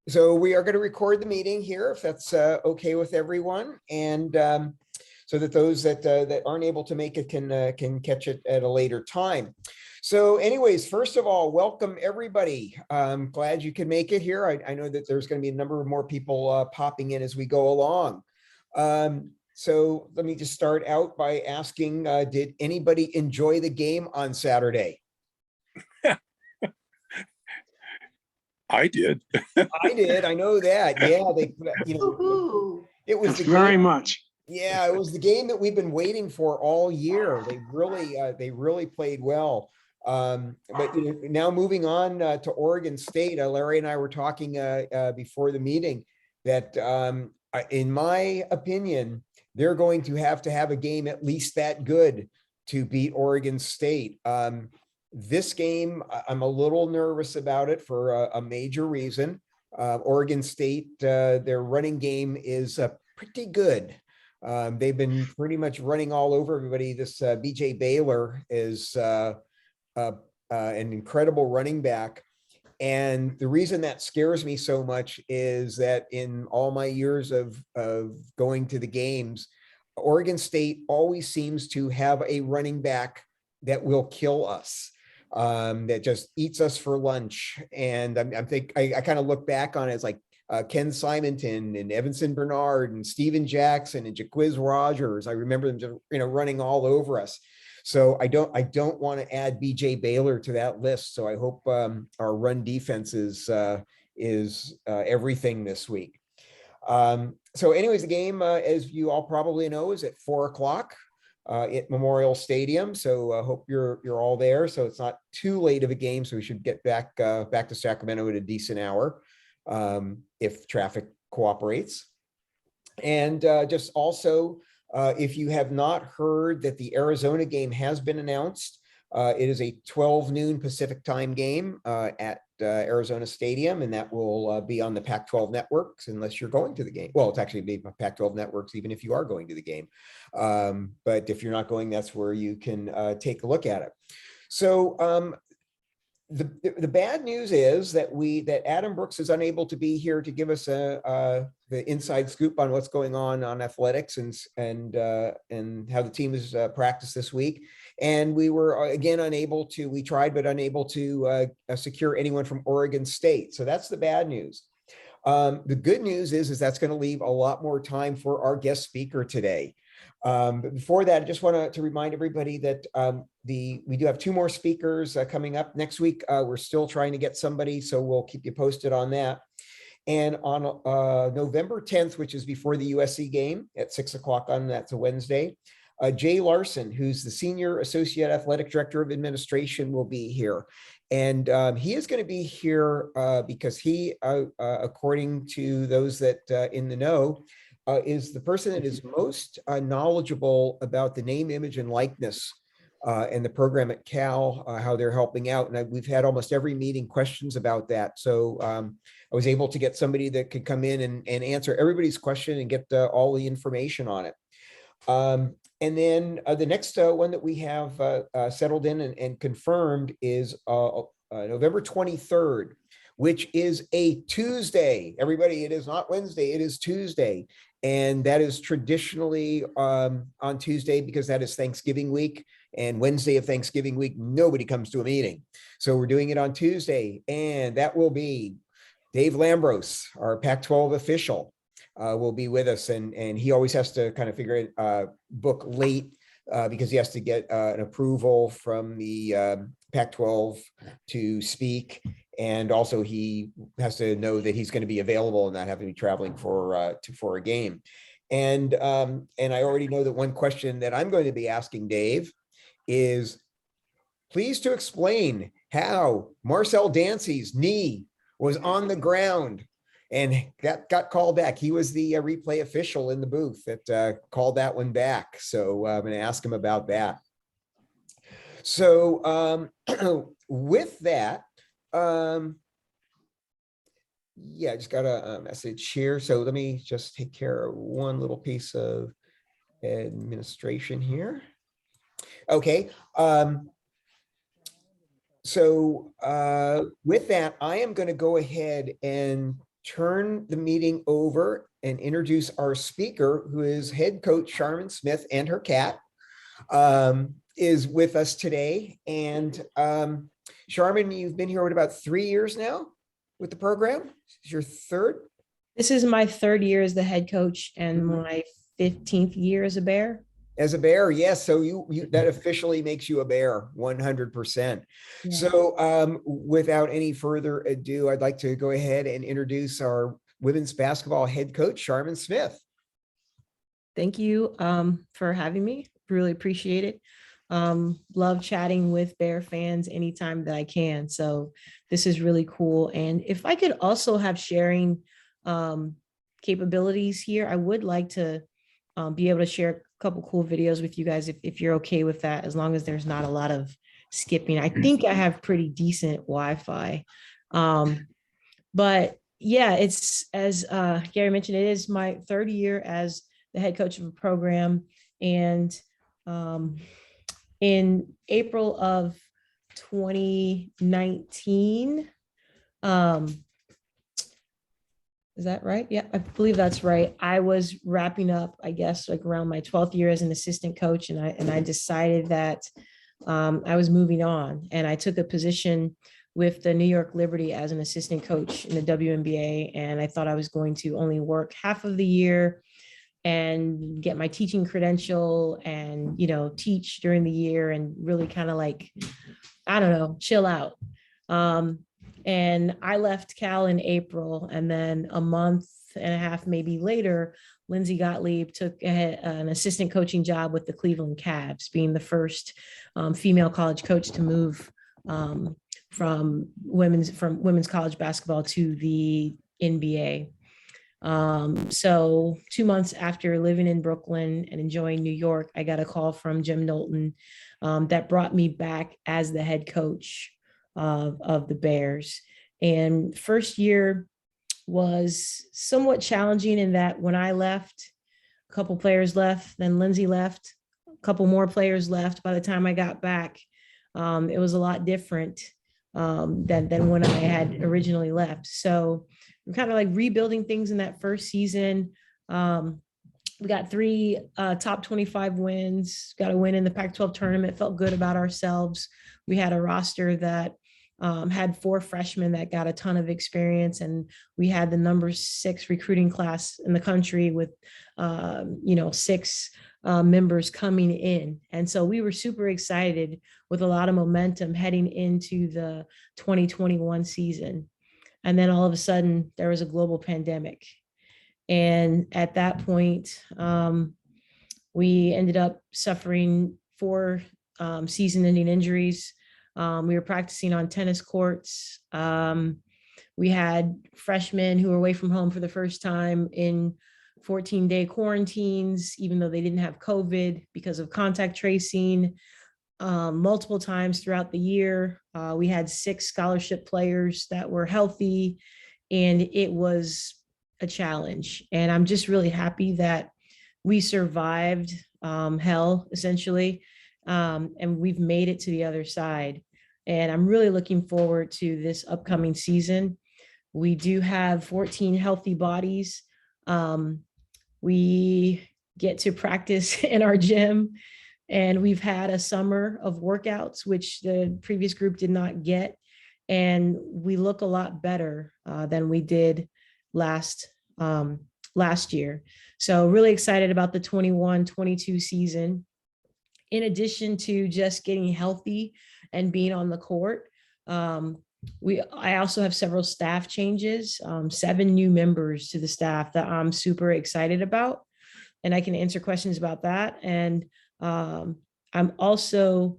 So we are going to record the meeting here, if that's okay with everyone, and so that those that aren't able to make it can catch it at a later time. So anyways, first of all, welcome everybody. I'm glad you can make it here. I know that there's going to be a number of more people popping in as we go along. So let me just start out by asking, did anybody enjoy the game on Saturday? I did. I did. I know that. Yeah, it was the game. Very much. Yeah, it was the game that we've been waiting for all year. They really played well. But now moving on to Oregon State, Larry and I were talking before the meeting that in my opinion, they're going to have a game at least that good to beat Oregon State. This game, I'm a little nervous about it for a major reason. Oregon State, their running game is pretty good. They've been pretty much running all over everybody. This BJ Baylor is an incredible running back. And the reason that scares me so much is that in all my years of going to the games, Oregon State always seems to have a running back that will kill us, that just eats us for lunch. And I kind of look back on it as like Ken Simonton and Evanson Bernard and Steven Jackson and Jaquiz Rogers. I remember them just, running all over us. So I don't want to add BJ Baylor to that list. So I hope our run defense is everything this week. So anyways, the game, as you all probably know, is at 4:00 at Memorial Stadium. So I hope you're all there. So it's not too late of a game. So we should get back to Sacramento at a decent hour if traffic cooperates. And just also, if you have not heard that the Arizona game has been announced, it is a 12 noon Pacific time game at Arizona Stadium, and that will be on the Pac-12 networks unless you're going to the game. Well, it's actually be Pac-12 networks even if you are going to the game. But if you're not going, that's where you can take a look at it. So the bad news is that Adam Brooks is unable to be here to give us the inside scoop on what's going on athletics and how the team is practiced this week. And we were again we tried but unable to secure anyone from Oregon State. So that's the bad news. The good news is that's going to leave a lot more time for our guest speaker today. But before that, I just want to remind everybody that we do have 2 more speakers coming up next week. We're still trying to get somebody, so we'll keep you posted on that. And on November 10th, which is before the USC game at 6:00 that's a Wednesday, Jay Larson, who's the Senior Associate Athletic Director of Administration, will be here. And he is going to be here because he, according to those that in the know, is the person that is most knowledgeable about the name, image, and likeness and the program at Cal, how they're helping out. And we've had almost every meeting questions about that. So I was able to get somebody that could come in and answer everybody's question and get all the information on it. And then the next one that we have settled in and confirmed is November 23rd, which is a Tuesday. Everybody, it is not Wednesday, it is Tuesday. And that is traditionally on Tuesday because that is Thanksgiving week. And Wednesday of Thanksgiving week, nobody comes to a meeting. So we're doing it on Tuesday. And that will be Dave Lambros, our Pac-12 official, will be with us. And he always has to kind of figure it, book late because he has to get an approval from the Pac-12 to speak. And also he has to know that he's going to be available and not have to be traveling for a game. And I already know that one question that I'm going to be asking Dave is, please to explain how Marcel Dancy's knee was on the ground and that got called back. He was the replay official in the booth that called that one back. So I'm going to ask him about that. So with that, yeah, I just got a message here. So let me just take care of one little piece of administration here. Okay. So with that, I am going to go ahead and turn the meeting over and introduce our speaker, who is head coach Charmin Smith, and her cat is with us today. And Charmin, you've been here, what, about 3 years now with the program? This is your third? This is my third year as the head coach and Mhm. my 15th year as a Bear. As a Bear, yes. So you that officially makes you a Bear, 100%. Yeah. So without any further ado, I'd like to go ahead and introduce our women's basketball head coach, Charmin Smith. Thank you for having me. Really appreciate it. Love chatting with Bear fans anytime that I can. So this is really cool. And if I could also have sharing capabilities here, I would like to be able to share a couple cool videos with you guys if you're okay with that, as long as there's not a lot of skipping. I think I have pretty decent Wi-Fi. But yeah, it's as Gary mentioned, it is my third year as the head coach of a program. And in April of 2019, is that right? Yeah, I believe that's right. I was wrapping up, I guess, like around my 12th year as an assistant coach, and I decided that I was moving on, and I took a position with the New York Liberty as an assistant coach in the WNBA, and I thought I was going to only work half of the year and get my teaching credential and teach during the year and really kind of like, I don't know, chill out. And I left Cal in April, and then a month and a half maybe later, Lindsay Gottlieb took an assistant coaching job with the Cleveland Cavs, being the first female college coach to move from women's college basketball to the NBA. So 2 months after living in Brooklyn and enjoying New York, I got a call from Jim Knowlton that brought me back as the head coach of the Bears. And first year was somewhat challenging in that when I left, a couple players left, then Lindsay left, a couple more players left. By the time I got back, it was a lot different than when I had originally left. So we're kind of like rebuilding things in that first season. We got 3 top 25 wins, got a win in the Pac-12 tournament, felt good about ourselves. We had a roster that had 4 freshmen that got a ton of experience, and we had the number 6 recruiting class in the country with 6 members coming in. And so we were super excited with a lot of momentum heading into the 2021 season. And then all of a sudden there was a global pandemic. And at that point, we ended up suffering 4 season-ending injuries. We were practicing on tennis courts. We had freshmen who were away from home for the first time in 14-day quarantines, even though they didn't have COVID, because of contact tracing. Multiple times throughout the year, we had 6 scholarship players that were healthy, and it was a challenge. And I'm just really happy that we survived hell, essentially, and we've made it to the other side. And I'm really looking forward to this upcoming season. We do have 14 healthy bodies. We get to practice in our gym, and we've had a summer of workouts, which the previous group did not get. And we look a lot better than we did last year. So really excited about the 21-22 season. In addition to just getting healthy and being on the court, I also have several staff changes, 7 new members to the staff that I'm super excited about, and I can answer questions about that. And I also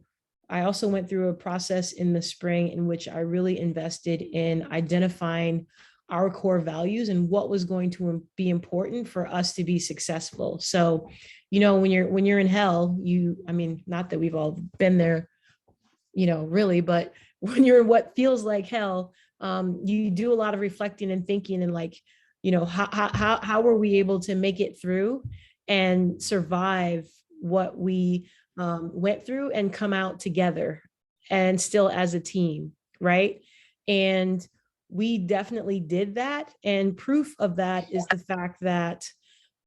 went through a process in the spring in which I really invested in identifying our core values and what was going to be important for us to be successful. So, when you're in hell, not that we've all been there, really, but when you're in what feels like hell, you do a lot of reflecting and thinking, and like, how were we able to make it through and survive what we went through and come out together. and still as a team, right? And we definitely did that. And proof of that is the fact that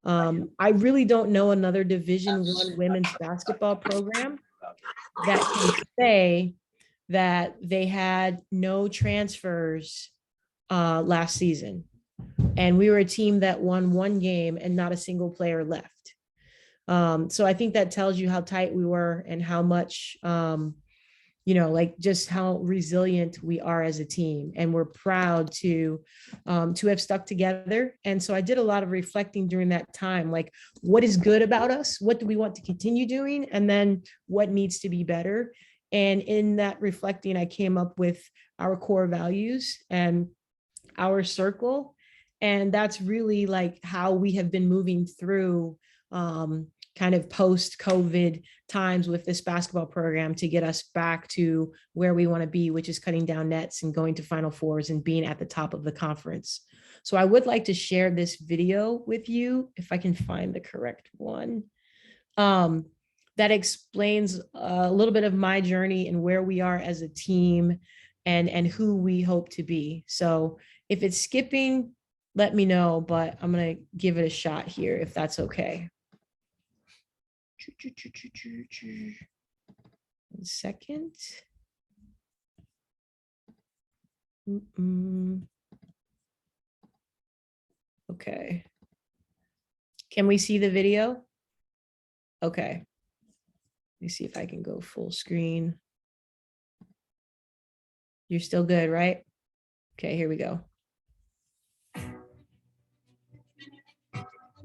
I really don't know another Division I women's basketball program that can say that they had no transfers last season. And we were a team that won one game and not a single player left. So I think that tells you how tight we were and how much, like just how resilient we are as a team. And we're proud to have stuck together. And so I did a lot of reflecting during that time, like what is good about us? What do we want to continue doing? And then what needs to be better? And in that reflecting, I came up with our core values and our circle. And that's really like how we have been moving through kind of post-COVID times with this basketball program to get us back to where we want to be, which is cutting down nets and going to Final Fours and being at the top of the conference. So I would like to share this video with you, if I can find the correct one, that explains a little bit of my journey and where we are as a team and who we hope to be. So if it's skipping, let me know, but I'm going to give it a shot here if that's okay. 1 second. Okay. Can we see the video? Okay. Let me see if I can go full screen. You're still good, right? Okay, here we go.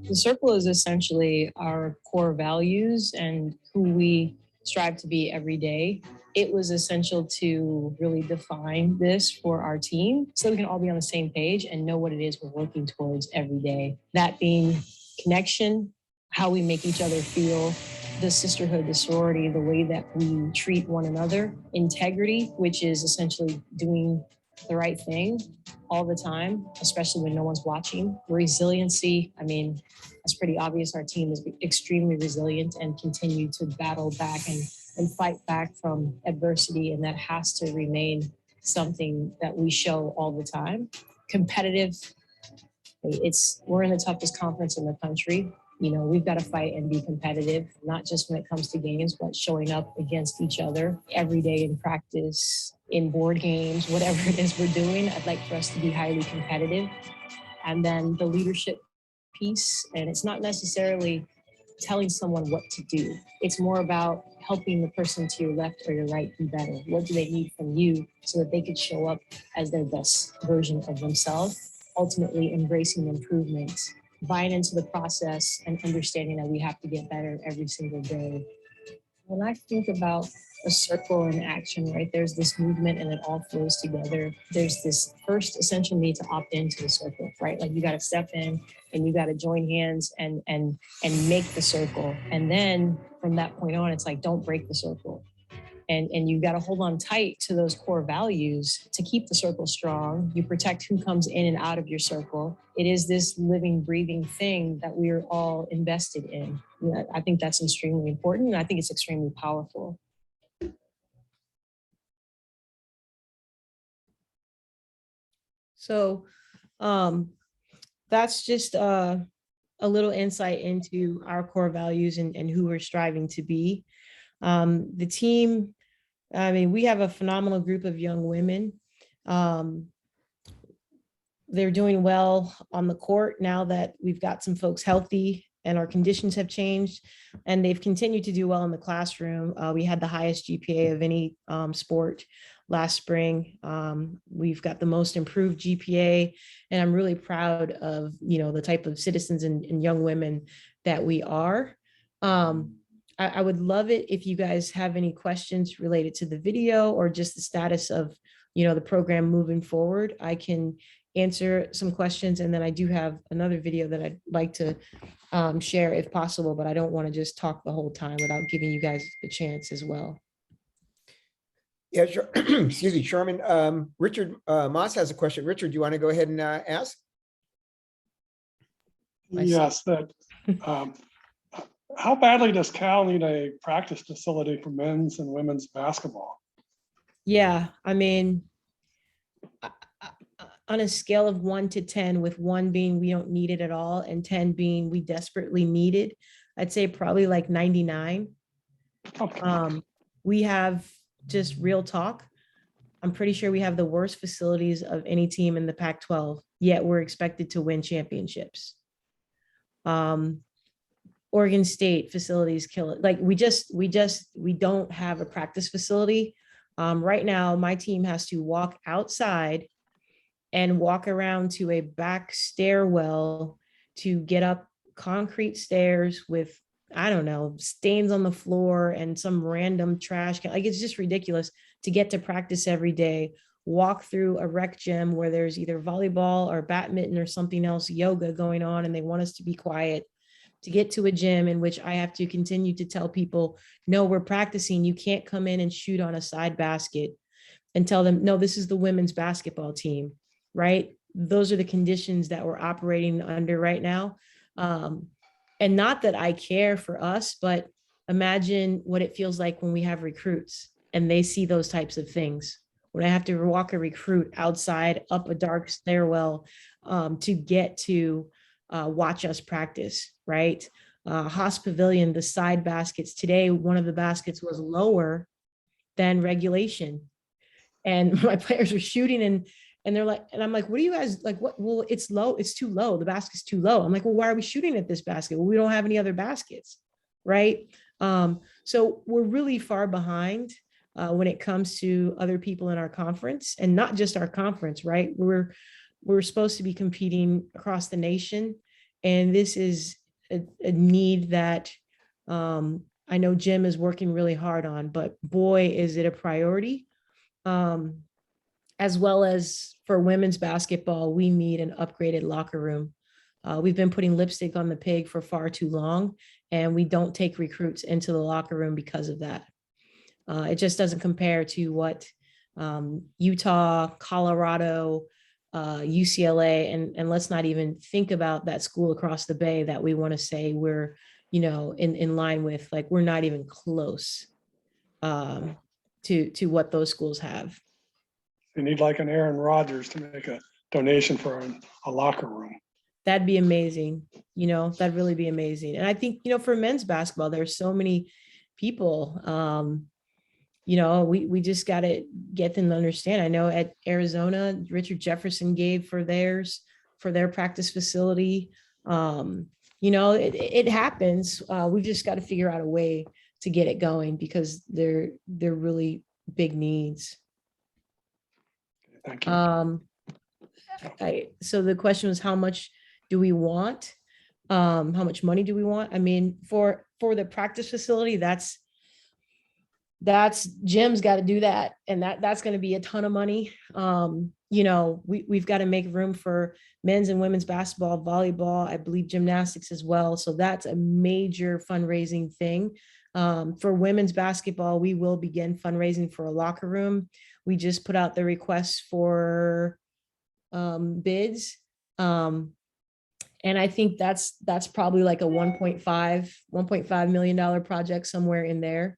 The circle is essentially our core values and who we strive to be every day. It was essential to really define this for our team so we can all be on the same page and know what it is we're working towards every day. That being connection, how we make each other feel, the sisterhood, the sorority, the way that we treat one another, integrity, which is essentially doing the right thing all the time, especially when no one's watching. Resiliency, I mean, it's pretty obvious our team is extremely resilient and continue to battle back and fight back from adversity, and that has to remain something that we show all the time. Competitive, we're in the toughest conference in the country. You know, we've got to fight and be competitive, not just when it comes to games, but showing up against each other every day in practice, in board games, whatever it is we're doing. I'd like for us to be highly competitive. And then the leadership piece, and it's not necessarily telling someone what to do. It's more about helping the person to your left or your right be better. What do they need from you so that they could show up as their best version of themselves, ultimately embracing improvement, buying into the process and understanding that we have to get better every single day. When I think about a circle in action, right, there's this movement and it all flows together. There's this first essential need to opt into the circle, right? Like you got to step in and you got to join hands and make the circle. And then from that point on, it's like, don't break the circle. And you got to hold on tight to those core values to keep the circle strong. You protect who comes in and out of your circle. It is this living, breathing thing that we are all invested in. I think that's extremely important, and I think it's extremely powerful. So that's just a little insight into our core values and who we're striving to be. The team, I mean, we have a phenomenal group of young women. They're doing well on the court now that we've got some folks healthy and our conditions have changed, and they've continued to do well in the classroom. We had the highest GPA of any sport last spring. We've got the most improved GPA, and I'm really proud of, the type of citizens and young women that we are. I would love it if you guys have any questions related to the video or just the status of, the program moving forward. I can answer some questions, and then I do have another video that I'd like to share if possible, but I don't want to just talk the whole time without giving you guys the chance as well. Yeah, sure. Excuse me, Charmin. Richard Moss has a question. Richard, do you want to go ahead and ask? Yes, how badly does Cal need a practice facility for men's and women's basketball? Yeah, I mean, uh, on a scale of 1 to 10, with 1 being we don't need it at all and 10 being we desperately need it, I'd say probably like 99. Okay. We have, just real talk, I'm pretty sure we have the worst facilities of any team in the Pac-12, yet we're expected to win championships. Um, Oregon State facilities kill it. Like we don't have a practice facility. Right now, my team has to walk outside and walk around to a back stairwell to get up concrete stairs with, I don't know, stains on the floor and some random trash. Like it's just ridiculous to get to practice every day, walk through a rec gym where there's either volleyball or badminton or something else, yoga going on, and they want us to be quiet, to get to a gym in which I have to continue to tell people, no, we're practicing. You can't come in and shoot on a side basket, and tell them, no, this is the women's basketball team, right? Those are the conditions that we're operating under right now. Um, and not that I care for us, but imagine what it feels like when we have recruits and they see those types of things. When I have to walk a recruit outside up a dark stairwell to get to watch us practice, right? Haas Pavilion, the side baskets today, one of the baskets was lower than regulation, and my players were shooting, and they're like, and I'm like, what do you guys like? What? Well, it's low. It's too low. The basket's too low. I'm like, well, why are we shooting at this basket? Well, we don't have any other baskets, right? So we're really far behind when it comes to other people in our conference, and not just our conference, right? We're supposed to be competing across the nation, and this is a need that I know Jim is working really hard on, but boy, is it a priority. Um, as well as for women's basketball, we need an upgraded locker room. We've been putting lipstick on the pig for far too long, and we don't take recruits into the locker room because of that. It just doesn't compare to what Utah, Colorado, UCLA, and let's not even think about that school across the bay that we want to say we're, in line with. Like, we're not even close to what those schools have. You need like an Aaron Rodgers to make a donation for a locker room. That'd be amazing. That'd really be amazing. And I think, for men's basketball, there's so many people, we just got to get them to understand. I know at Arizona, Richard Jefferson gave for their practice facility. It happens. We've just got to figure out a way to get it going, because they're really big needs. Thank you. So the question was, how much do we want? How much money do we want? I mean, for the practice facility, that's Jim's got to do that, and that's going to be a ton of money. We've got to make room for men's and women's basketball, volleyball, I believe gymnastics as well. So that's a major fundraising thing. For women's basketball, we will begin fundraising for a locker room. We just put out the requests for bids. And I think that's probably like a $1.5 million project, somewhere in there.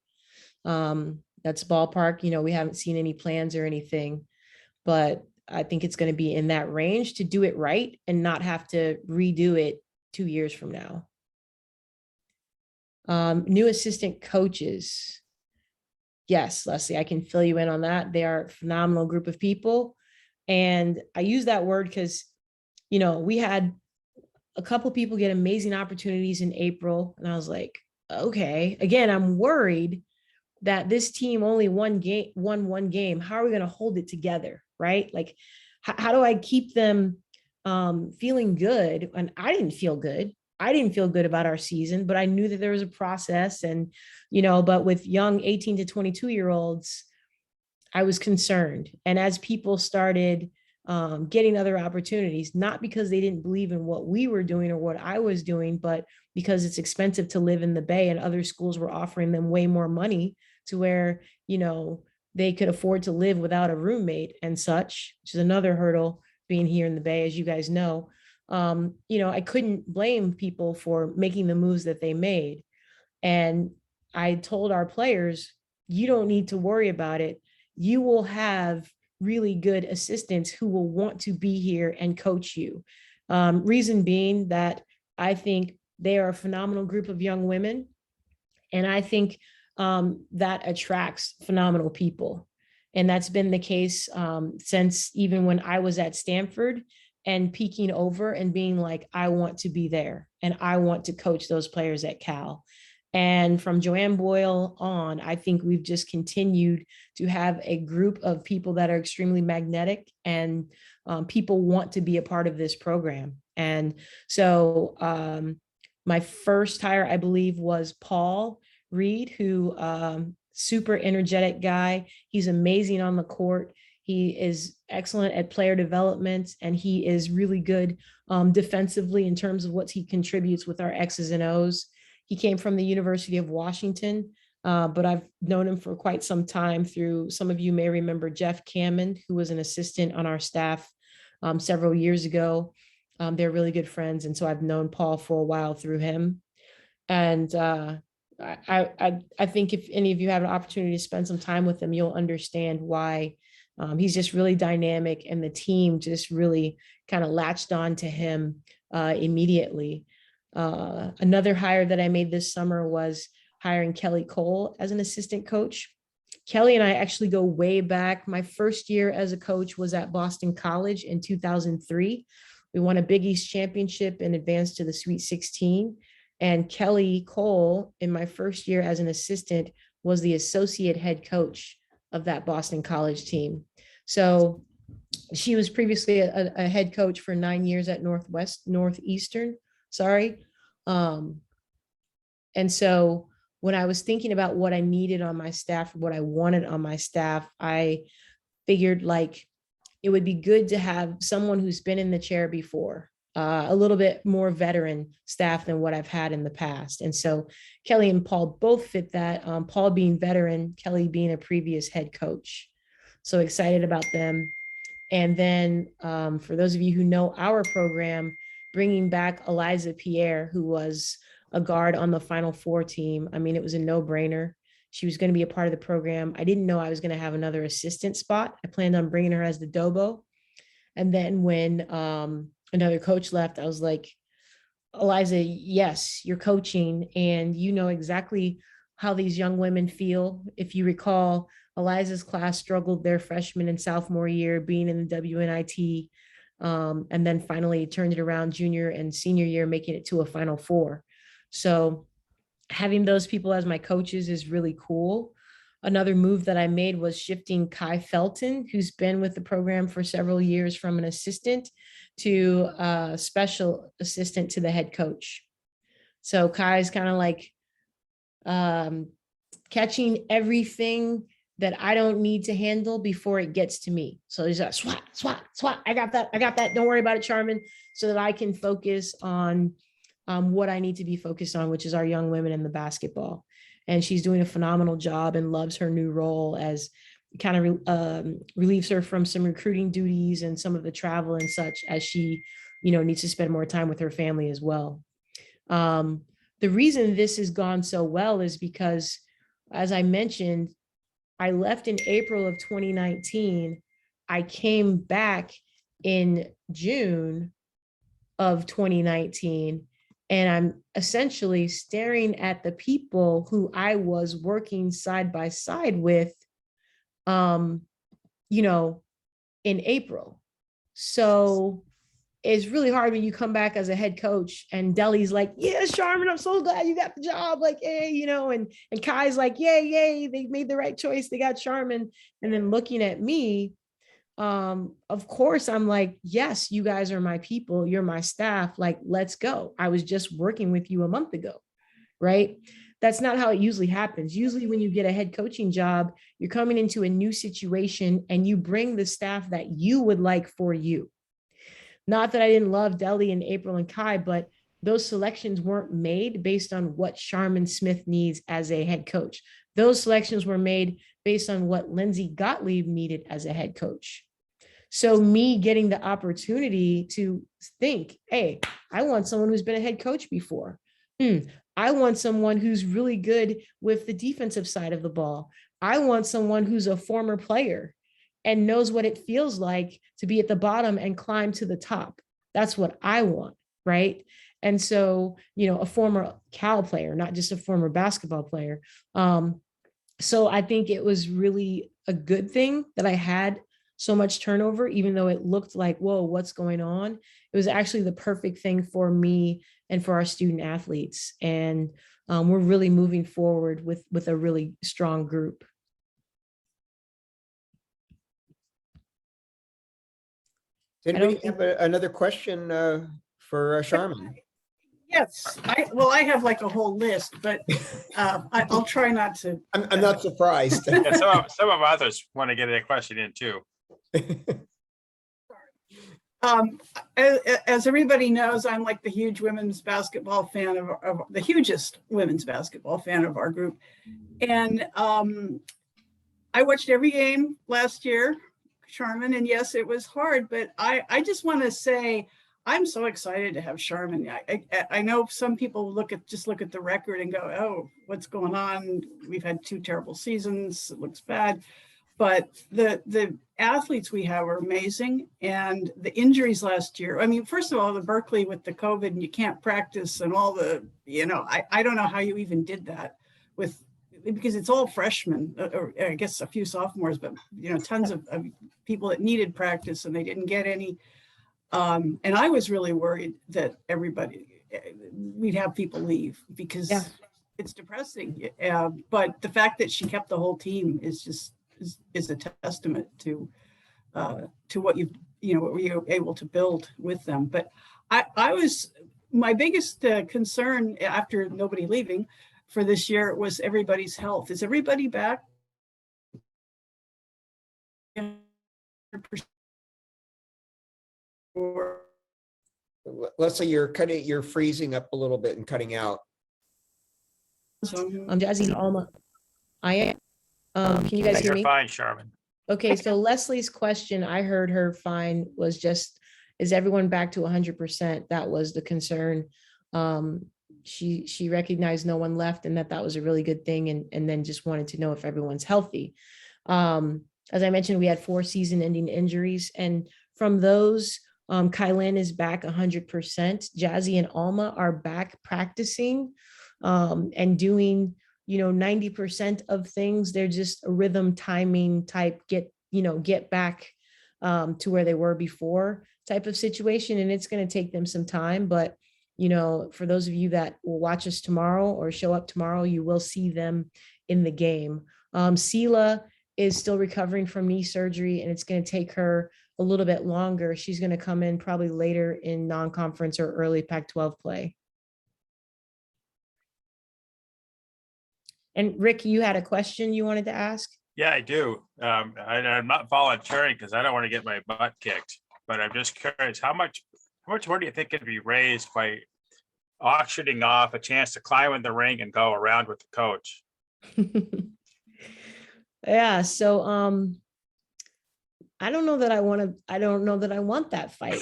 That's ballpark. We haven't seen any plans or anything, but I think it's going to be in that range to do it right and not have to redo it 2 years from now. New assistant coaches. Yes, Leslie, I can fill you in on that. They are a phenomenal group of people. And I use that word because, we had a couple people get amazing opportunities in April. And I was like, okay, again, I'm worried that this team only won one game. How are we going to hold it together? Right? Like, how do I keep them feeling good? And I didn't feel good. I didn't feel good about our season, but I knew that there was a process, and, but with young 18 to 22-year-olds, I was concerned. And as people started getting other opportunities, not because they didn't believe in what we were doing or what I was doing, but because it's expensive to live in the Bay, and other schools were offering them way more money to where, they could afford to live without a roommate and such, which is another hurdle being here in the Bay, as you guys know. I couldn't blame people for making the moves that they made. And I told our players, you don't need to worry about it. you will have really good assistants who will want to be here and coach you. Reason being that I think they are a phenomenal group of young women. And I think that attracts phenomenal people. And that's been the case since even when I was at Stanford and peeking over and being like, I want to be there and I want to coach those players at Cal. And from Joanne Boyle on, I think we've just continued to have a group of people that are extremely magnetic, and people want to be a part of this program. And so my first hire, I believe, was Paul Reed, who super energetic guy. He's amazing on the court. He is excellent at player development, and he is really good defensively in terms of what he contributes with our X's and O's. He came from the University of Washington, but I've known him for quite some time through, some of you may remember Jeff Cammon, who was an assistant on our staff several years ago. They're really good friends. And so I've known Paul for a while through him. And I think if any of you have an opportunity to spend some time with him, you'll understand why he's just really dynamic, and the team just really kind of latched on to him immediately. Another hire that I made this summer was hiring Kelly Cole as an assistant coach. Kelly and I actually go way back. My first year as a coach was at Boston College in 2003. We won a Big East championship and advanced to the Sweet 16. And Kelly Cole, in my first year as an assistant, was the associate head coach of that Boston College team. So she was previously a head coach for 9 years at Northeastern. And so when I was thinking about what I needed on my staff, what I wanted on my staff, I figured like it would be good to have someone who's been in the chair before, a little bit more veteran staff than what I've had in the past. And so Kelly and Paul both fit that, Paul being veteran, Kelly being a previous head coach. So excited about them. And then for those of you who know our program, bringing back Eliza Pierre, who was a guard on the Final Four team. I mean, it was a no-brainer. She was going to be a part of the program. I didn't know I was going to have another assistant spot. I planned on bringing her as the Dobo. And then when another coach left, I was like, Eliza, yes, you're coaching and you know exactly how these young women feel. If you recall, Eliza's class struggled their freshman and sophomore year being in the WNIT, and then finally turned it around junior and senior year, making it to a Final Four. So having those people as my coaches is really cool. Another move that I made was shifting Kai Felton, who's been with the program for several years, from an assistant to a special assistant to the head coach. So Kai's kind of like catching everything that I don't need to handle before it gets to me. So he's like, swat, swat, swat. I got that. Don't worry about it, Charmin, so that I can focus on what I need to be focused on, which is our young women in the basketball. And she's doing a phenomenal job and loves her new role, as kind of relieves her from some recruiting duties and some of the travel and such, as she, needs to spend more time with her family as well. The reason this has gone so well is because, as I mentioned, I left in April of 2019. I came back in June of 2019. And I'm essentially staring at the people who I was working side by side with, in April. So it's really hard when you come back as a head coach and Deli's like, yeah, Charmin, I'm so glad you got the job. Like, hey, and Kai's like, yay, they made the right choice. They got Charmin. And then looking at me, of course, I'm like, yes, you guys are my people. You're my staff. Like, let's go. I was just working with you a month ago, right? That's not how it usually happens. Usually when you get a head coaching job, you're coming into a new situation and you bring the staff that you would like for you. Not that I didn't love Deli and April and Kai, but those selections weren't made based on what Charmin Smith needs as a head coach. Those selections were made based on what Lindsay Gottlieb needed as a head coach. So me getting the opportunity to think, hey, I want someone who's been a head coach before. I want someone who's really good with the defensive side of the ball. I want someone who's a former player and knows what it feels like to be at the bottom and climb to the top. That's what I want, right? And so, a former Cal player, not just a former basketball player. So I think it was really a good thing that I had so much turnover, even though it looked like, whoa, what's going on? It was actually the perfect thing for me and for our student athletes. And we're really moving forward with a really strong group. Does I don't anybody have another question for Charmin? Yes, I have like a whole list, but I'll try not to. I'm not surprised. Yeah, some of others want to get a question in too. As everybody knows, I'm like the huge women's basketball fan of the hugest women's basketball fan of our group. And I watched every game last year, Charmin, and yes, it was hard, but I just want to say, I'm so excited to have Charmin. I know some people look at the record and go, oh, what's going on? We've had 2 terrible seasons. It looks bad. But the athletes we have are amazing. And the injuries last year, I mean, first of all, the Berkeley with the COVID and you can't practice and all the, I don't know how you even did that because it's all freshmen, or I guess a few sophomores, but, tons of people that needed practice and they didn't get any. And I was really worried that we'd have people leave because it's depressing. But the fact that she kept the whole team is a testament to what what we were able to build with them. But my biggest concern after nobody leaving for this year was everybody's health. Is everybody back? Leslie, you're freezing up a little bit and cutting out. Jazzy, Alma, I am. Can you guys hear You're me? fine, Charmin. Okay, so Leslie's question, I heard her fine, was just, is everyone back to 100%? That was the concern. She recognized no one left and that was a really good thing, and then just wanted to know if everyone's healthy. As I mentioned, we had 4 season-ending injuries, and from those, Kylan is back 100%. Jazzy and Alma are back practicing and doing 90% of things. They're just a rhythm timing type, get back to where they were before type of situation. And it's going to take them some time, but for those of you that will watch us tomorrow or show up tomorrow, you will see them in the game. Sela is still recovering from knee surgery, and it's going to take her a little bit longer. She's going to come in probably later in non-conference or early Pac-12 play. And Rick, you had a question you wanted to ask? Yeah, I do. I'm not volunteering because I don't want to get my butt kicked, but I'm just curious, how much more do you think could be raised by auctioning off a chance to climb in the ring and go around with the coach? Yeah, so I don't know that I want that fight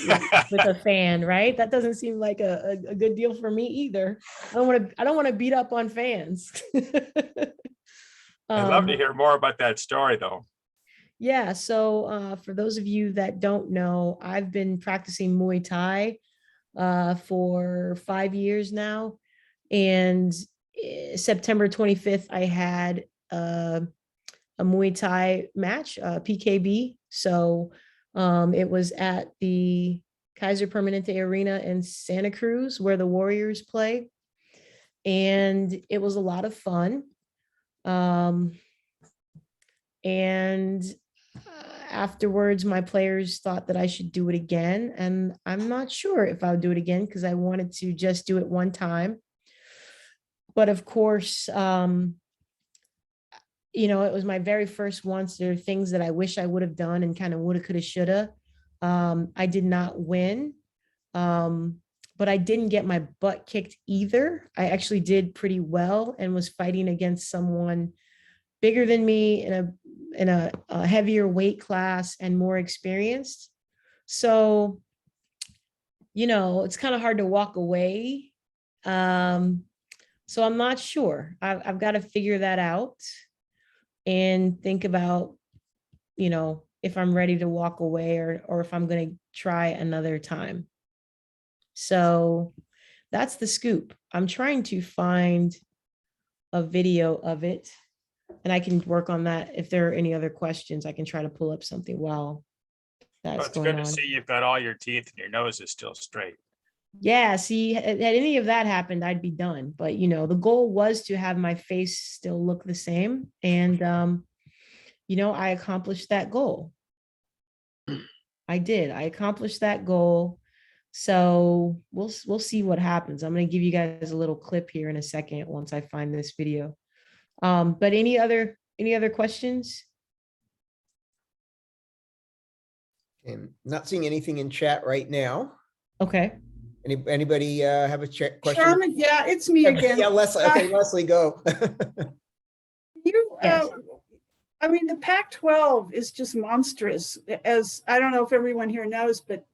with a fan, right? That doesn't seem like a good deal for me either. I don't want to beat up on fans. I'd love to hear more about that story though. Yeah, so for those of you that don't know, I've been practicing Muay Thai for 5 years now. And September 25th, I had a Muay Thai match, PKB. So it was at the Kaiser Permanente Arena in Santa Cruz where the Warriors play. And it was a lot of fun. And afterwards, my players thought that I should do it again. And I'm not sure if I'll do it again because I wanted to just do it one time. But of course, it was my very first one. So there are things that I wish I would have done and kind of woulda, coulda, shoulda. I did not win, but I didn't get my butt kicked either. I actually did pretty well and was fighting against someone bigger than me in a heavier weight class and more experienced. So, it's kind of hard to walk away. So I'm not sure. I've got to figure that out. and think about, if I'm ready to walk away or if I'm going to try another time. So that's the scoop. I'm trying to find a video of it, and I can work on that. If there are any other questions, I can try to pull up something while Well, that's it's going good to on. see you've got all your teeth and your nose is still straight. Yeah, see, had any of that happened, I'd be done. But the goal was to have my face still look the same. And I accomplished that goal. I did. I accomplished that goal. So we'll see what happens. I'm going to give you guys a little clip here in a second once I find this video. But any other questions? And not seeing anything in chat right now. Okay. Anybody have a question? Charmin, yeah, it's me again. Yeah, Leslie. Okay, Leslie, go. You, Yes. I mean, the Pac-12 is just monstrous. As I don't know if everyone here knows, but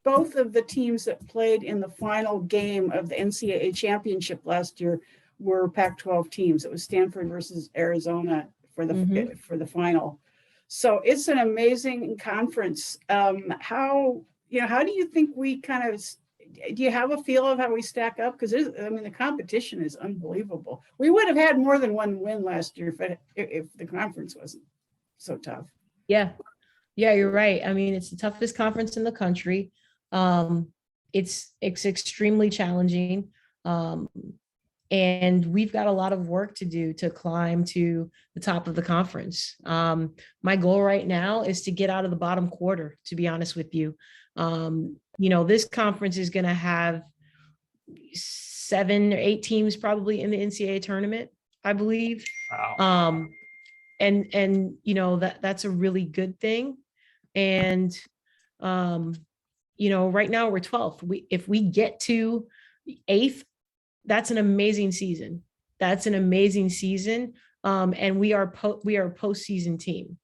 both of the teams that played in the final game of the NCAA championship last year were Pac-12 teams. It was Stanford versus Arizona for the final. So it's an amazing conference. How do you think we kind of, do you have a feel of how we stack up? Because the competition is unbelievable. We would have had more than one win last year if the conference wasn't so tough. Yeah, you're right. I mean, it's the toughest conference in the country. It's extremely challenging. And we've got a lot of work to do to climb to the top of the conference. My goal right now is to get out of the bottom quarter, to be honest with you. This conference is going to have 7 or 8 teams probably in the NCAA tournament, I believe. Wow. That's a really good thing. And, right now we're 12th. If we get to 8th, that's an amazing season. And we are a postseason team.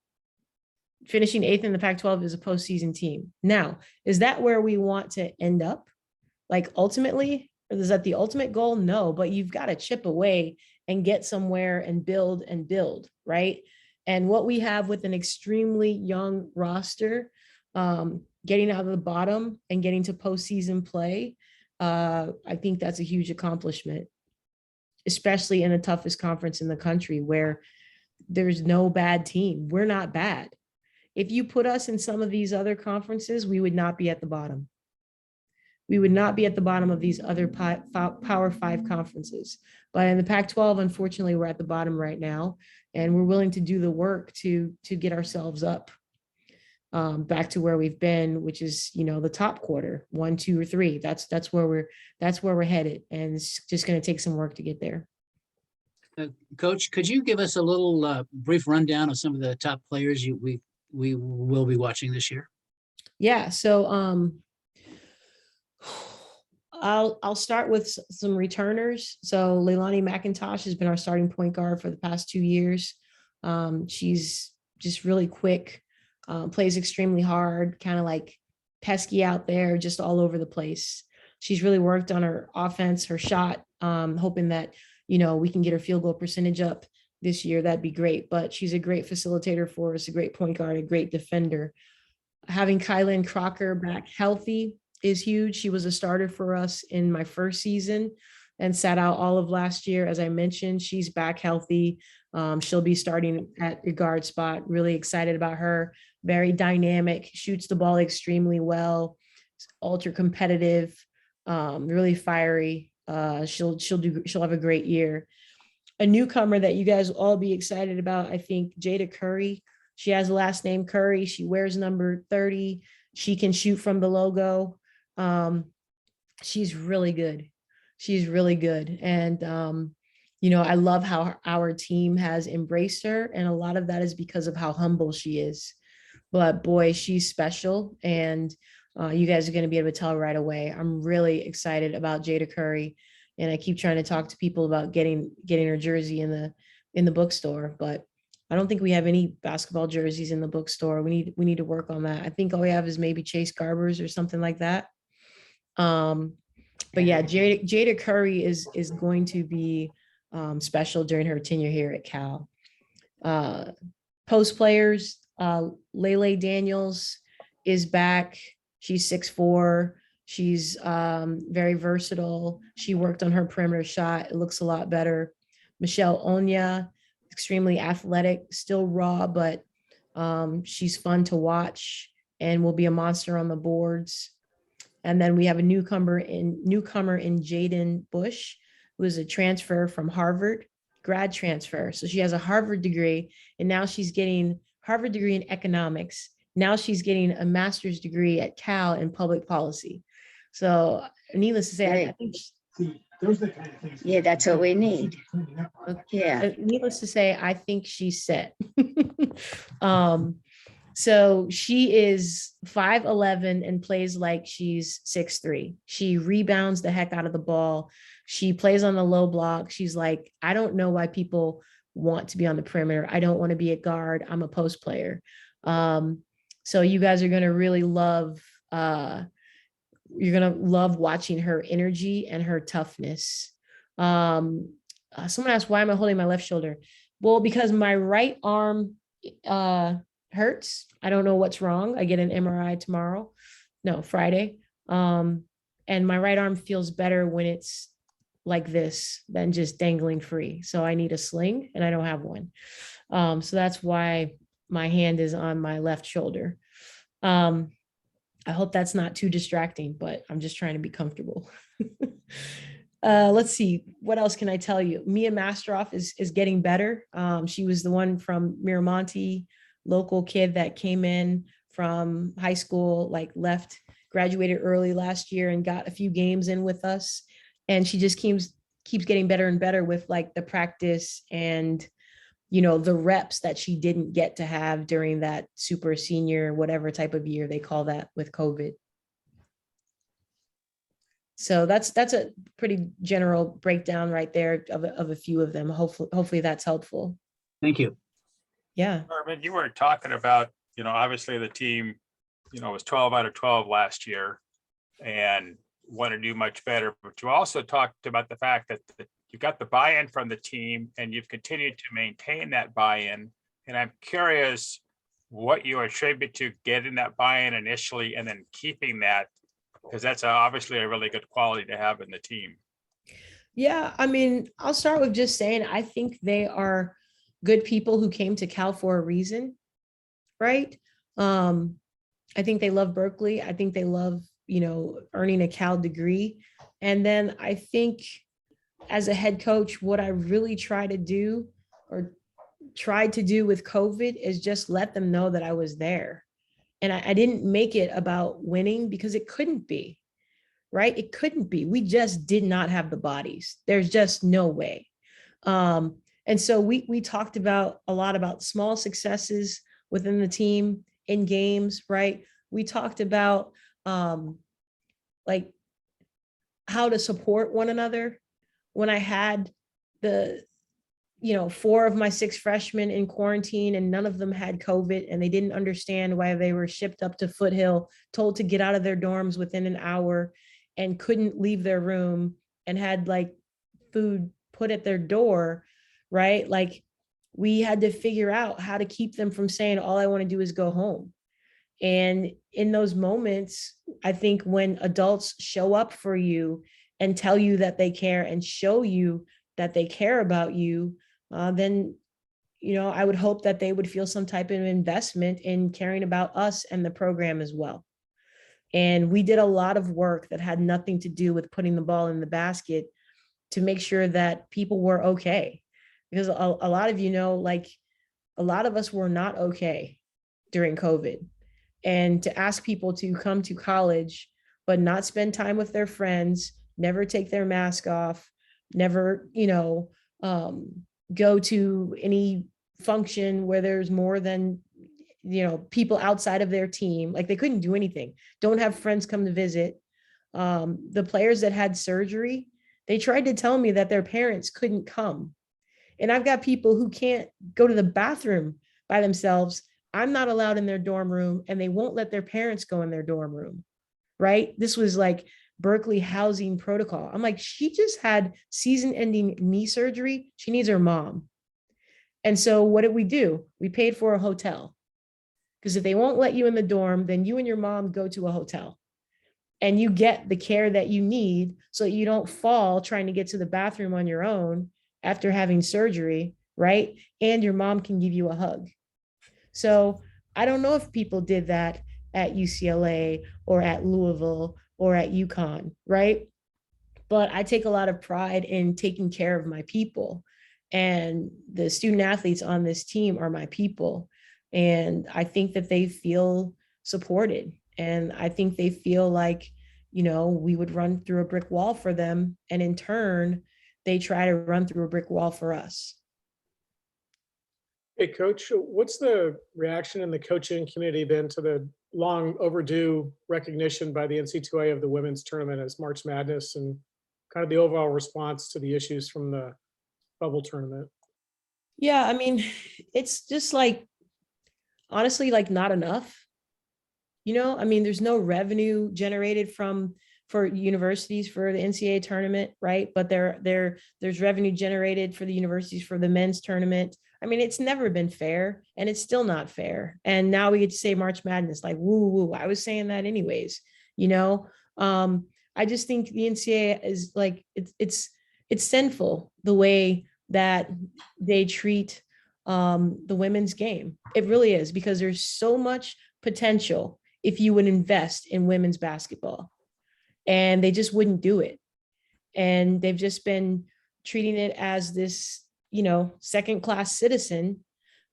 Finishing 8th in the Pac-12 is a postseason team. Now, is that where we want to end up? Like ultimately, is that the ultimate goal? No, but you've got to chip away and get somewhere and build, right? And what we have with an extremely young roster, getting out of the bottom and getting to postseason play, I think that's a huge accomplishment, especially in the toughest conference in the country where there's no bad team. We're not bad. If you put us in some of these other conferences, we would not be at the bottom. We would not be at the bottom of these other Power 5 conferences. But in the Pac-12, unfortunately, we're at the bottom right now, and we're willing to do the work to get ourselves up back to where we've been, which is the top quarter, 1, 2, or 3. That's where we're headed, and it's just going to take some work to get there. Coach, could you give us a little brief rundown of some of the top players we will be watching this year? Yeah, so I'll start with some returners. So Leilani McIntosh has been our starting point guard for the past 2 years. She's just really quick, plays extremely hard, kind of like pesky out there, just all over the place. She's really worked on her offense, her shot, hoping that we can get her field goal percentage up this year. That'd be great. But she's a great facilitator for us, a great point guard, a great defender. Having Kylan Crocker back healthy is huge. She was a starter for us in my first season and sat out all of last year. As I mentioned, she's back healthy. She'll be starting at the guard spot. Really excited about her. Very dynamic, shoots the ball extremely well, ultra competitive, really fiery. She'll have a great year. A newcomer that you guys will all be excited about, I think, Jada Curry. She has the last name Curry. She wears number 30. She can shoot from the logo. She's really good. And, I love how our team has embraced her. And a lot of that is because of how humble she is. But boy, she's special. And you guys are going to be able to tell right away. I'm really excited about Jada Curry. And I keep trying to talk to people about getting her jersey in the bookstore, but I don't think we have any basketball jerseys in the bookstore. We need to work on that. I think all we have is maybe Chase Garber's or something like that. But yeah, Jada Curry is going to be special during her tenure here at Cal. Post players, Lele Daniels is back. She's 6'4". She's very versatile. She worked on her perimeter shot. It looks a lot better. Michelle Onya, extremely athletic, still raw, but she's fun to watch and will be a monster on the boards. And then we have a newcomer in Jaden Bush, who is a transfer from Harvard, grad transfer. So she has a Harvard degree, and now she's getting Harvard degree in economics. Now she's getting a master's degree at Cal in public policy. So needless to say, I think Yeah, that's what we need. Yeah. needless to say, I think she's set. So she is 5'11" and plays like she's 6'3". She rebounds the heck out of the ball. She plays on the low block. She's like, I don't know why people want to be on the perimeter. I don't want to be a guard. I'm a post player. So you guys are going to really love, you're going to love watching her energy and her toughness. Someone asked, why am I holding my left shoulder? Well, because my right arm hurts. I don't know what's wrong. I get an MRI Friday. And my right arm feels better when it's like this than just dangling free. So I need a sling and I don't have one. So that's why my hand is on my left shoulder. I hope that's not too distracting, but I'm just trying to be comfortable. Let's see, what else can I tell you? Mia Mastroff is getting better. She was the one from Miramonte, local kid that came in from high school, like left, graduated early last year and got a few games in with us. And she just keeps getting better and better with like the practice and, you know, the reps that she didn't get to have during that super senior, whatever type of year they call that with COVID. So that's a pretty general breakdown right there of a few of them. Hopefully that's helpful. Thank you. Yeah. Charmin, you were talking about, obviously the team, was 12 out of 12 last year and want to do much better. But you also talked about the fact that you got the buy-in from the team and you've continued to maintain that buy-in. And I'm curious what you attribute to getting that buy-in initially and then keeping that, because that's obviously a really good quality to have in the team. Yeah, I mean, I'll start with just saying, I think they are good people who came to Cal for a reason, right? I think they love Berkeley. I think they love, earning a Cal degree. And then I think as a head coach, what I really tried to do with COVID is just let them know that I was there. And I didn't make it about winning because it couldn't be, right? It couldn't be. We just did not have the bodies. There's just no way. And so we talked a lot about small successes within the team in games, right? We talked about like how to support one another. When I had the 4 of my 6 freshmen in quarantine and none of them had COVID and they didn't understand why they were shipped up to Foothill, told to get out of their dorms within an hour and couldn't leave their room and had like food put at their door, right? Like we had to figure out how to keep them from saying, all I want to do is go home. And in those moments, I think when adults show up for you and tell you that they care and show you that they care about you, then, I would hope that they would feel some type of investment in caring about us and the program as well. And we did a lot of work that had nothing to do with putting the ball in the basket to make sure that people were okay. Because a lot of a lot of us were not okay during COVID. And to ask people to come to college, but not spend time with their friends, never take their mask off, never, go to any function where there's more than, people outside of their team, like they couldn't do anything, don't have friends come to visit. The players that had surgery, they tried to tell me that their parents couldn't come. And I've got people who can't go to the bathroom by themselves. I'm not allowed in their dorm room and they won't let their parents go in their dorm room, right? This was like Berkeley housing protocol. I'm like, she just had season-ending knee surgery. She needs her mom. And so what did we do? We paid for a hotel. Because if they won't let you in the dorm, then you and your mom go to a hotel and you get the care that you need so you don't fall trying to get to the bathroom on your own after having surgery, right? And your mom can give you a hug. So I don't know if people did that at UCLA or at Louisville or at UConn, right? But I take a lot of pride in taking care of my people. And the student athletes on this team are my people. And I think that they feel supported. And I think they feel like, we would run through a brick wall for them. And in turn, they try to run through a brick wall for us. Hey, Coach, what's the reaction in the coaching community been to the long overdue recognition by the NC2A of the women's tournament as March Madness, and kind of the overall response to the issues from the bubble tournament? Yeah, I mean, it's just like, honestly, like not enough. There's no revenue generated for universities for the NCAA tournament, right? But there's revenue generated for the universities for the men's tournament. I mean, it's never been fair, and it's still not fair. And now we get to say March Madness, like woo woo. I was saying that anyways. I just think the NCAA is like it's sinful the way that they treat the women's game. It really is, because there's so much potential if you would invest in women's basketball, and they just wouldn't do it. And they've just been treating it as this, second class citizen,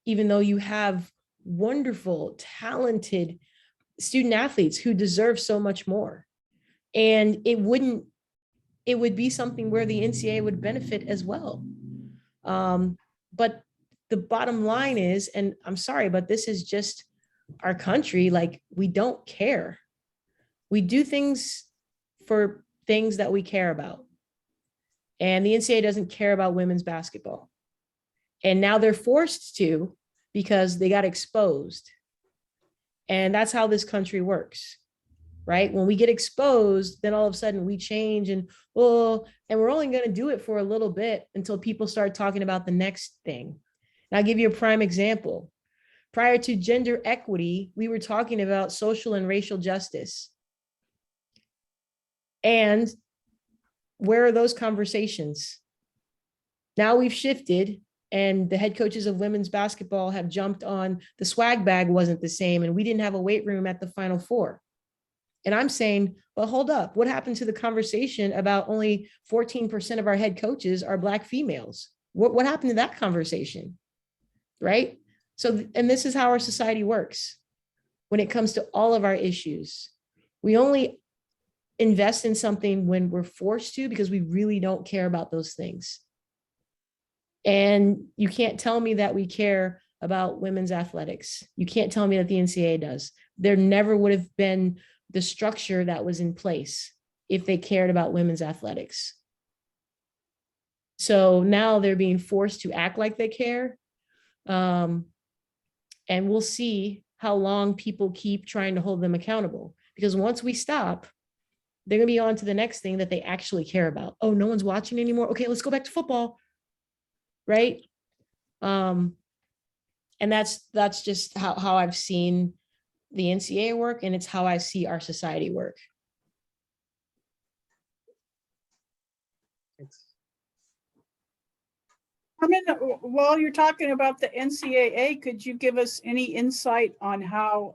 even though you have wonderful, talented student athletes who deserve so much more. And it would be something where the NCAA would benefit as well. But the bottom line is, and I'm sorry, but this is just our country, like we don't care. We do things for things that we care about. And the NCAA doesn't care about women's basketball. And now they're forced to, because they got exposed. And that's how this country works, right? When we get exposed, then all of a sudden we change, and we're only going to do it for a little bit until people start talking about the next thing. And I'll give you a prime example. Prior to gender equity, we were talking about social and racial justice. And where are those conversations? Now we've shifted, and the head coaches of women's basketball have jumped on the swag bag wasn't the same, and we didn't have a weight room at the Final Four. And I'm saying, well, hold up. What happened to the conversation about only 14% of our head coaches are Black females? What happened to that conversation? Right? So, and this is how our society works when it comes to all of our issues. We only invest in something when we're forced to, because we really don't care about those things. And you can't tell me that we care about women's athletics. You can't tell me that the NCAA does. There never would have been the structure that was in place if they cared about women's athletics. So now they're being forced to act like they care. And we'll see how long people keep trying to hold them accountable. Because once we stop, they're going to be on to the next thing that they actually care about. Oh, no one's watching anymore. Okay, let's go back to football. Right? And that's just how I've seen the NCAA work, and it's how I see our society work. Thanks. Charmin, while you're talking about the NCAA, could you give us any insight on how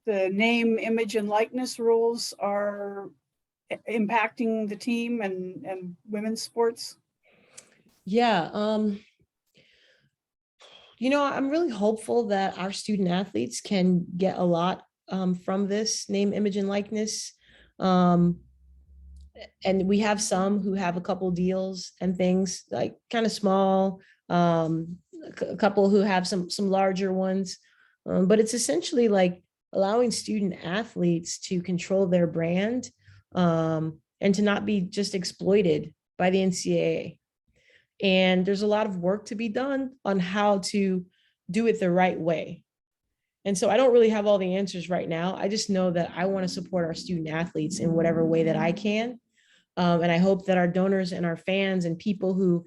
the name, image, and likeness rules are impacting the team and women's sports? Yeah. I'm really hopeful that our student athletes can get a lot from this name, image, and likeness. And we have some who have a couple deals and things, like kind of small, a couple who have some larger ones. But it's essentially like allowing student athletes to control their brand and to not be just exploited by the NCAA. And there's a lot of work to be done on how to do it the right way. And so I don't really have all the answers right now. I just know that I want to support our student athletes in whatever way that I can. And I hope that our donors and our fans and people who,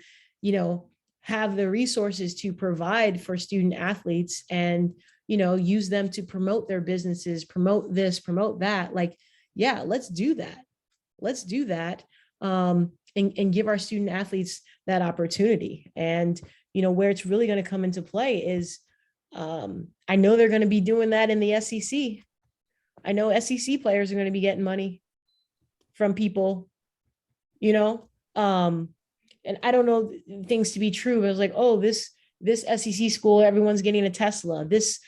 have the resources to provide for student athletes and, use them to promote their businesses, promote this, promote that. Like, yeah, let's do that. Let's do that. And give our student athletes that opportunity. And, where it's really going to come into play is, I know they're going to be doing that in the SEC. I know SEC players are going to be getting money from people, and I don't know things to be true. But it was like, oh, this SEC school, everyone's getting a Tesla. This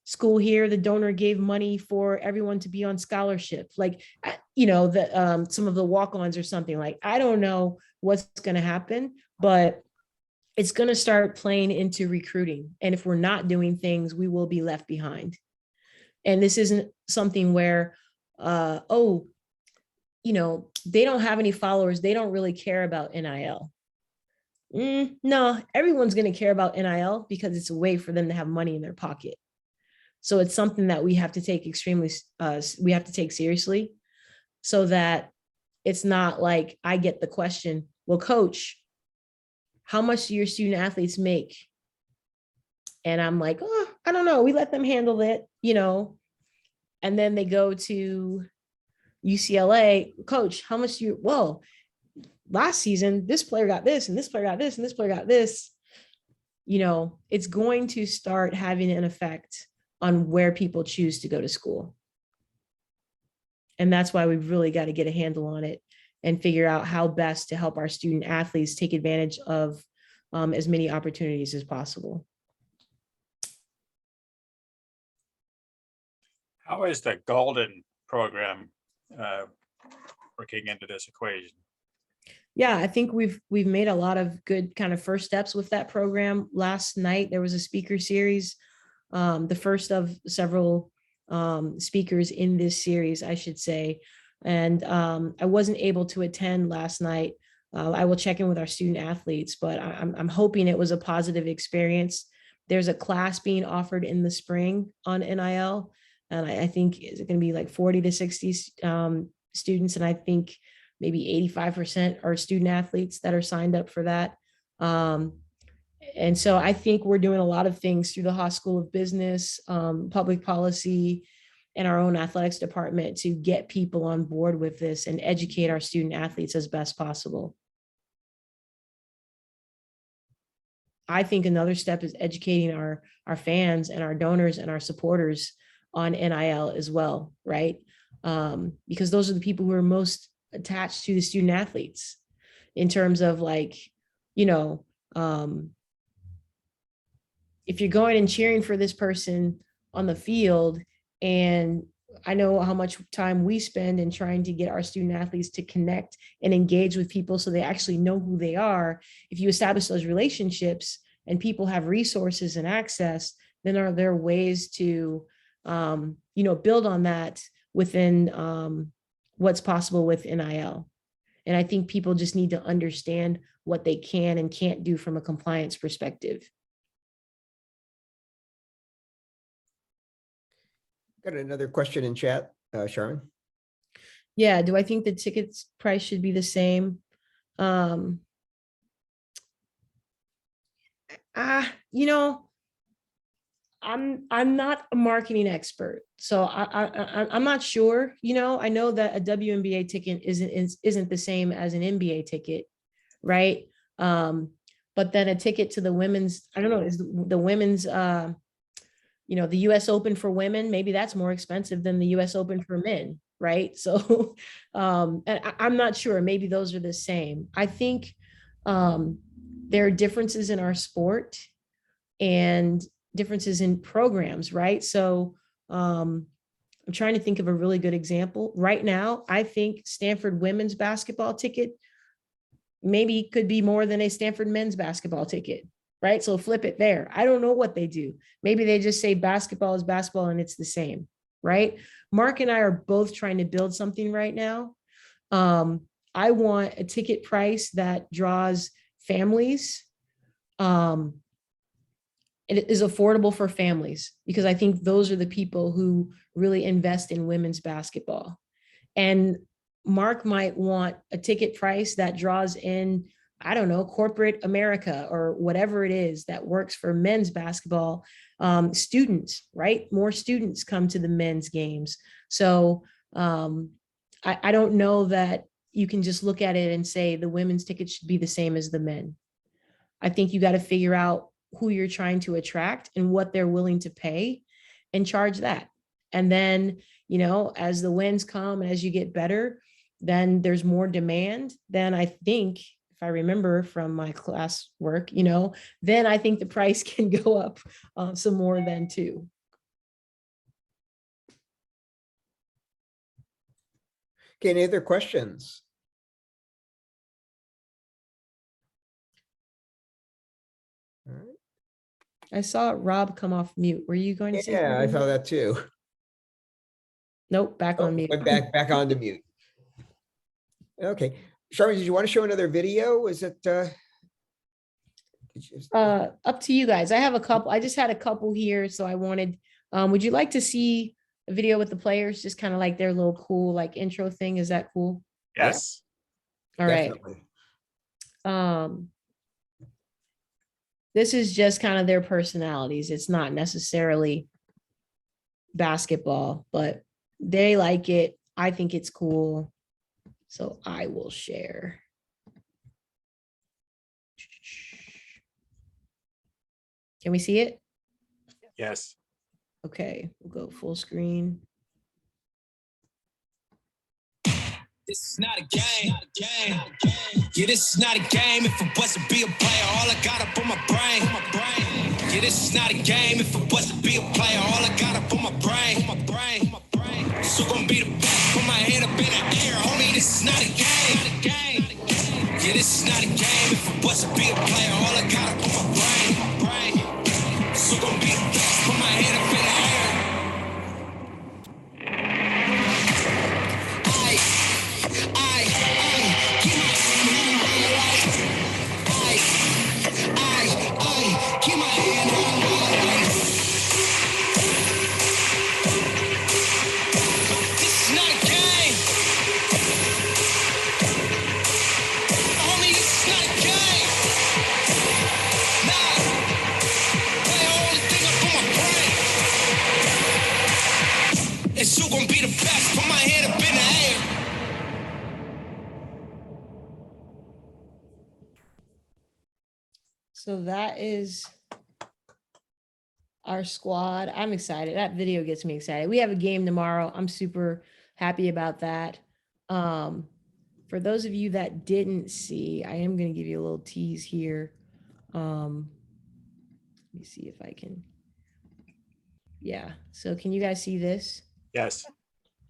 school here, the donor gave money for everyone to be on scholarship. Like, some of the walk-ons or something. Like, I don't know what's going to happen, but it's going to start playing into recruiting. And if we're not doing things, we will be left behind. And this isn't something where, they don't have any followers. They don't really care about NIL. No, everyone's going to care about NIL because it's a way for them to have money in their pocket. So it's something that we have to take seriously, so that it's not like I get the question, well, coach, how much do your student athletes make? And I'm like, oh, I don't know. We let them handle it, and then they go to UCLA, coach, how much do you, well, last season, this player got this, and this player got this, and this player got this. It's going to start having an effect on where people choose to go to school. And that's why we've really got to get a handle on it and figure out how best to help our student athletes take advantage of as many opportunities as possible. How is the Golden program working into this equation? Yeah, I think we've made a lot of good kind of first steps with that program. Last night, there was a speaker series, the first of several speakers in this series, I should say. And I wasn't able to attend last night. I will check in with our student athletes, but I'm hoping it was a positive experience. There's a class being offered in the spring on NIL. And I think it's going to be like 40 to 60 students. And I think maybe 85% are student athletes that are signed up for that. And so I think we're doing a lot of things through the Haas School of Business, public policy, and our own athletics department to get people on board with this and educate our student athletes as best possible. I think another step is educating our fans and our donors and our supporters on NIL as well, right? Because those are the people who are most attached to the student athletes in terms of like, if you're going and cheering for this person on the field, and I know how much time we spend in trying to get our student athletes to connect and engage with people so they actually know who they are. If you establish those relationships and people have resources and access, then are there ways to, build on that within what's possible with NIL. And I think people just need to understand what they can and can't do from a compliance perspective. Got another question in chat, Charmin. Yeah, do I think the tickets price should be the same? I'm not a marketing expert, so I'm not sure. I know that a WNBA ticket isn't the same as an NBA ticket, right? But then a ticket to the women's, I don't know, is the women's, the US Open for women, maybe that's more expensive than the US Open for men, right? So, and I'm not sure, maybe those are the same. I think there are differences in our sport and differences in programs, right? So I'm trying to think of a really good example. Right now, I think Stanford women's basketball ticket maybe could be more than a Stanford men's basketball ticket, right? So flip it there. I don't know what they do. Maybe they just say basketball is basketball and it's the same, right? Mark and I are both trying to build something right now. I want a ticket price that draws families. It is affordable for families, because I think those are the people who really invest in women's basketball. And Mark might want a ticket price that draws in, I don't know, corporate America or whatever it is that works for men's basketball. Students, right? More students come to the men's games. So I don't know that you can just look at it and say the women's ticket should be the same as the men. I think you got to figure out who you're trying to attract and what they're willing to pay and charge that. And then, you know, as the wins come and as you get better, then there's more demand. Then I think, if I remember from my class work, you know, then I think the price can go up some more then too. Okay, any other questions? All right. I saw Rob come off mute. Were you going to say? Yeah, I something? thought that too. Nope, back on mute. Went back onto mute. Okay, Charmin, did you want to show another video? Is it? Up to you guys. I have a couple. I just had a couple here, so I wanted. Would you like to see a video with the players? Just kind of like their little cool like intro thing. Is that cool? Yes. All right. This is just kind of their personalities. It's not necessarily basketball, but they like it. I think it's cool. So I will share. Can we see it? Yes. Okay, we'll go full screen. This is not a game. Yeah, this is not a game. If it was to be a player, all I got up on my brain. Yeah, this is not a game. If it was to be a player, all I got up on my brain. So gonna be the best. Put my head up in the air, homie. This is not a game. Yeah, this is not a game. If it was to be a player, all I got up on my brain. So gonna be the best. Put my head up in the air. It's you gonna be the best. Put my head up in the air. So that is our squad. I'm excited. That video gets me excited. We have a game tomorrow. I'm super happy about that. For those of you that didn't see, I am going to give you a little tease here. Let me see if I can. Yeah. So can you guys see this? Yes.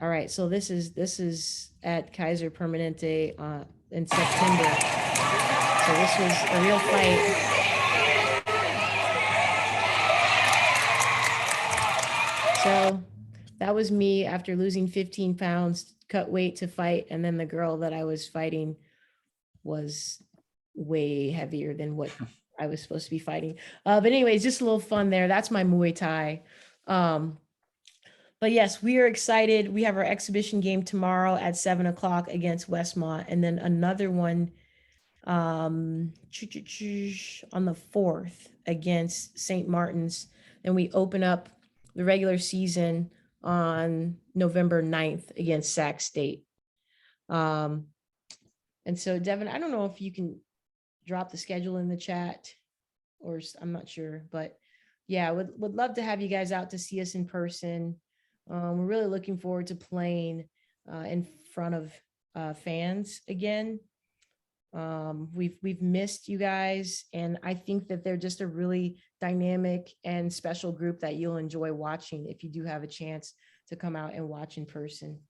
All right. So this is at Kaiser Permanente in September. So this was a real fight. So that was me after losing 15 pounds, cut weight to fight. And then the girl that I was fighting was way heavier than what I was supposed to be fighting. But anyways, just a little fun there. That's my Muay Thai. But yes, we are excited. We have our exhibition game tomorrow at 7 o'clock against Westmont. And then another one on the 4th against St. Martin's. Then we open up the regular season on November 9th against Sac State. And so Devin, I don't know if you can drop the schedule in the chat or I'm not sure, but yeah, would love to have you guys out to see us in person. We're really looking forward to playing in front of fans again. We've missed you guys, and I think that they're just a really dynamic and special group that you'll enjoy watching if you do have a chance to come out and watch in person.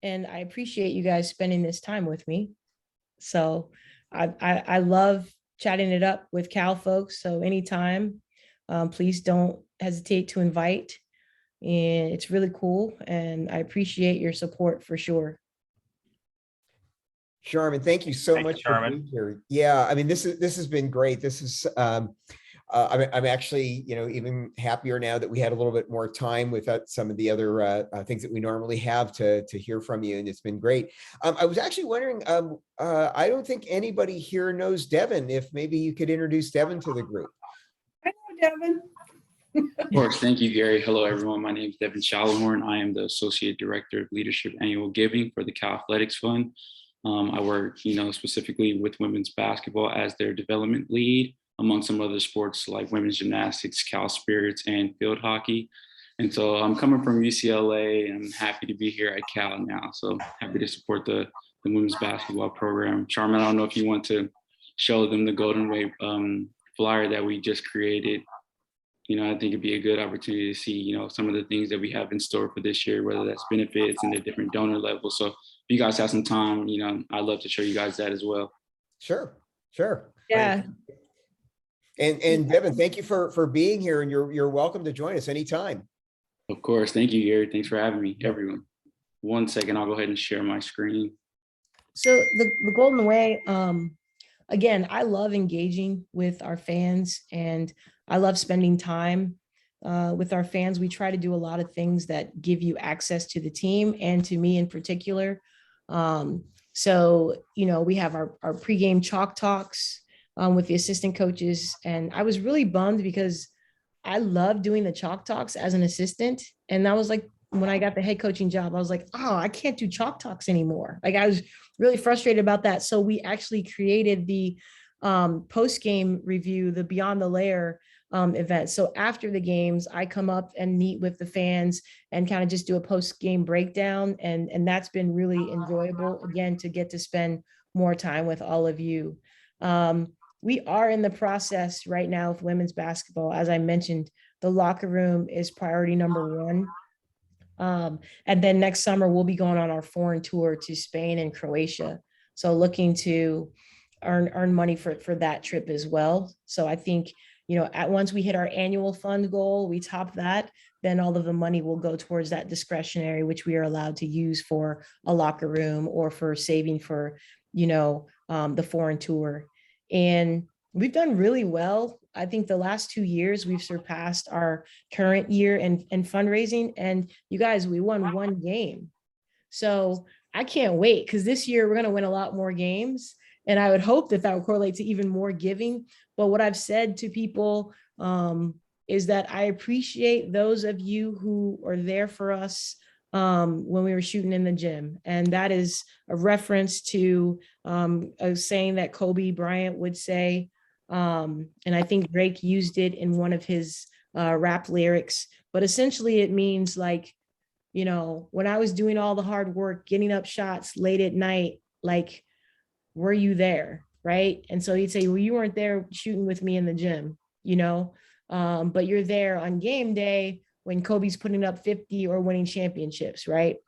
And I appreciate you guys spending this time with me. So I love chatting it up with Cal folks. So anytime, please don't hesitate to invite. And it's really cool. And I appreciate your support for sure. Charmin, thank you so Thank you, much for Charmin. being here. Yeah, I mean, this has been great. This is I'm actually, even happier now that we had a little bit more time without some of the other things that we normally have to hear from you, and it's been great. I was actually wondering, I don't think anybody here knows Devin. If maybe you could introduce Devin to the group. I know Devin. Of course. Thank you, Gary. Hello, everyone. My name is Devin Shalahorn. I am the Associate Director of Leadership Annual Giving for the Cal Athletics Fund. I work, specifically with women's basketball as their development lead, among some other sports like women's gymnastics, Cal Spirits, and field hockey. And so I'm coming from UCLA, and I'm happy to be here at Cal now. So happy to support the women's basketball program. Charmin, I don't know if you want to show them the Golden Way flyer that we just created. I think it'd be a good opportunity to see, some of the things that we have in store for this year, whether that's benefits and the different donor levels. So if you guys have some time, I'd love to show you guys that as well. Sure. Yeah. And Devin, thank you for being here, and you're welcome to join us anytime. Of course. Thank you, Gary. Thanks for having me, everyone. 1 second, I'll go ahead and share my screen. So the Golden Way, again, I love engaging with our fans, and I love spending time with our fans. We try to do a lot of things that give you access to the team and to me in particular. So, we have our pregame chalk talks with the assistant coaches. And I was really bummed because I love doing the chalk talks as an assistant. And that was like, when I got the head coaching job, I was like, oh, I can't do chalk talks anymore. Like, I was really frustrated about that. So we actually created the post-game review, the Beyond the Layer event. So after the games, I come up and meet with the fans and kind of just do a post-game breakdown. And that's been really enjoyable, again, to get to spend more time with all of you. We are in the process right now of women's basketball. As I mentioned, the locker room is priority number one. And then next summer, we'll be going on our foreign tour to Spain and Croatia. So looking to earn money for that trip as well. So I think, once we hit our annual fund goal, we top that, then all of the money will go towards that discretionary, which we are allowed to use for a locker room or for saving for, the foreign tour. And we've done really well. I think the last 2 years we've surpassed our current year in fundraising. And you guys, we won one game. So I can't wait, because this year we're going to win a lot more games. And I would hope that would correlate to even more giving. But what I've said to people is that I appreciate those of you who are there for us when we were shooting in the gym. And that is a reference to a saying that Kobe Bryant would say. And I think Drake used it in one of his rap lyrics. But essentially it means like, when I was doing all the hard work, getting up shots late at night, like, were you there? Right. And so he'd say, well, you weren't there shooting with me in the gym, but you're there on game day when Kobe's putting up 50 or winning championships. Right.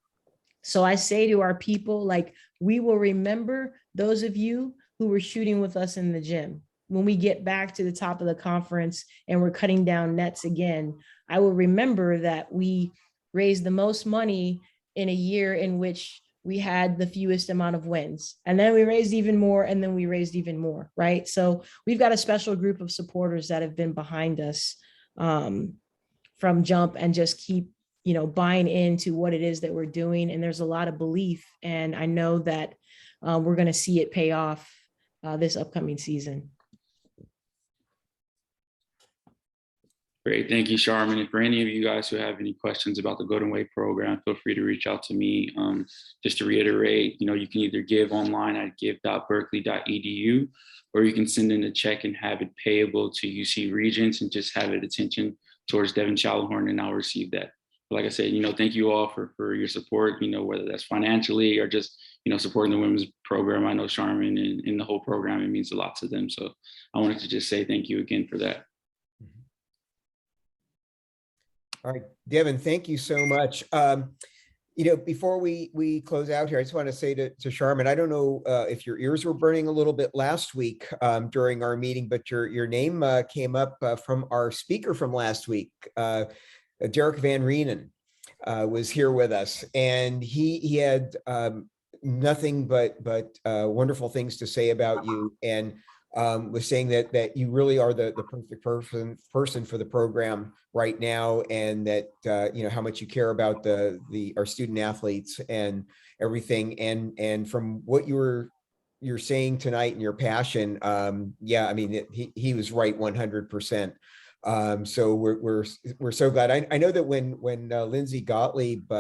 So I say to our people, like, we will remember those of you who were shooting with us in the gym. When we get back to the top of the conference and we're cutting down nets again, I will remember that we raised the most money in a year in which we had the fewest amount of wins. And then we raised even more, and then we raised even more, right? So we've got a special group of supporters that have been behind us from jump and just keep, buying into what it is that we're doing. And there's a lot of belief. And I know that we're going to see it pay off this upcoming season. Great. Thank you, Charmin. And for any of you guys who have any questions about the Golden Way program, feel free to reach out to me. Just to reiterate, you can either give online at give.berkeley.edu, or you can send in a check and have it payable to UC Regents and just have it attention towards Devin Shalahorn, and I'll receive that. But like I said, thank you all for your support, whether that's financially or just, supporting the women's program. I know Charmin and the whole program, it means a lot to them. So I wanted to just say thank you again for that. All right, Devin, thank you so much. Before we close out here, I just want to say to Charmin, I don't know if your ears were burning a little bit last week during our meeting, but your name came up from our speaker from last week. Derek Van Reenen was here with us, and he had nothing but wonderful things to say about you. And was saying that you really are the perfect person for the program right now, and that you know how much you care about our student athletes and everything. And from what you're saying tonight and your passion, yeah, I mean he was right 100%. So we're so glad. I know that when Lindsay Gottlieb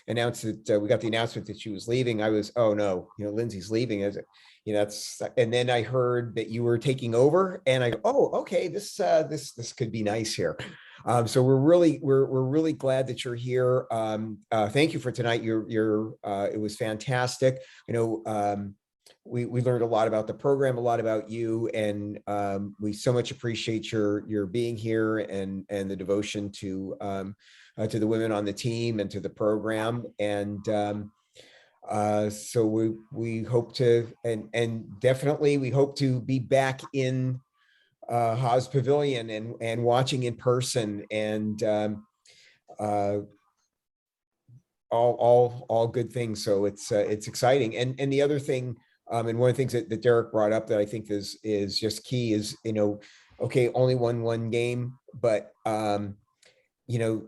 announced that we got the announcement that she was leaving, I was, oh no, you know, Lindsay's leaving, as you know, and then I heard that you were taking over, and I go, oh, okay, this could be nice here. So we're really glad that you're here. Thank you for tonight. It was fantastic. You know, we learned a lot about the program, a lot about you, and we so much appreciate your being here and the devotion to the women on the team and to the program. And so we hope to, and definitely we hope to be back in Haas Pavilion and watching in person, and all good things. So it's exciting. And the other thing, and one of the things that Derek brought up that I think is just key is, you know, okay, only won one game, but you know,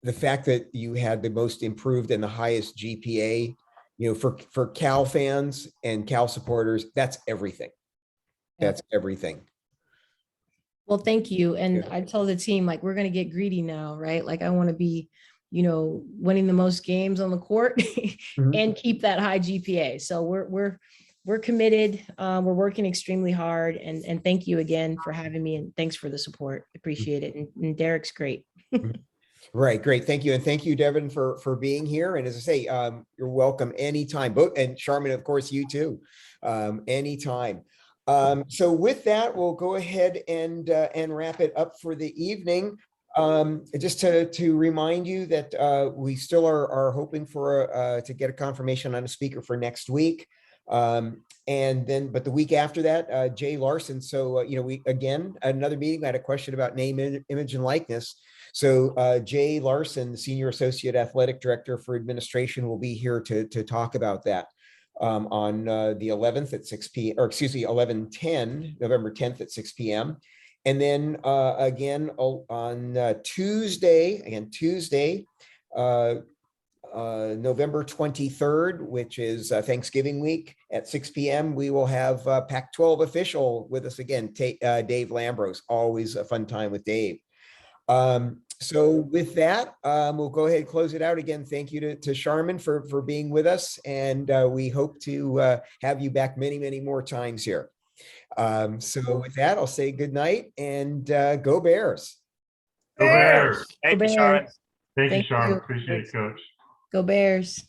the fact that you had the most improved and the highest GPA, you know, for Cal fans and Cal supporters, that's everything. That's everything. Well, thank you. And Yeah. I told the team, like, we're going to get greedy now, right? Like, I want to be, you know, winning the most games on the court and keep that high GPA. So we're committed. We're working extremely hard, and thank you again for having me, and thanks for the support. Appreciate it. And Derek's great. Right, great, thank you, and thank you, Devin, for being here. And as I say, you're welcome anytime. Both, and Charmin, of course, you too, anytime. So with that, we'll go ahead and wrap it up for the evening. Just to remind you that we still are hoping for to get a confirmation on a speaker for next week. And then, but the week after that, Jay Larson. So, you know, we, again, another meeting, I had a question about name, image, and likeness. So Jay Larson, the Senior Associate Athletic Director for Administration, will be here to talk about that on the 11th at 6 p.m. or excuse me, 11/10, November 10th at 6 p.m. And then again on Tuesday, November 23rd, which is Thanksgiving week at 6 p.m. We will have Pac-12 official with us again, Dave Lambros. Always a fun time with Dave. So with that, we'll go ahead and close it out. Again, thank you to Charmin for being with us, and we hope to have you back many, many more times here. So with that, I'll say good night and go Bears. Go Bears. Thank Go you, Charmin. Bears. Thank you, Thank Sean. you. Appreciate it, Coach. Go Bears.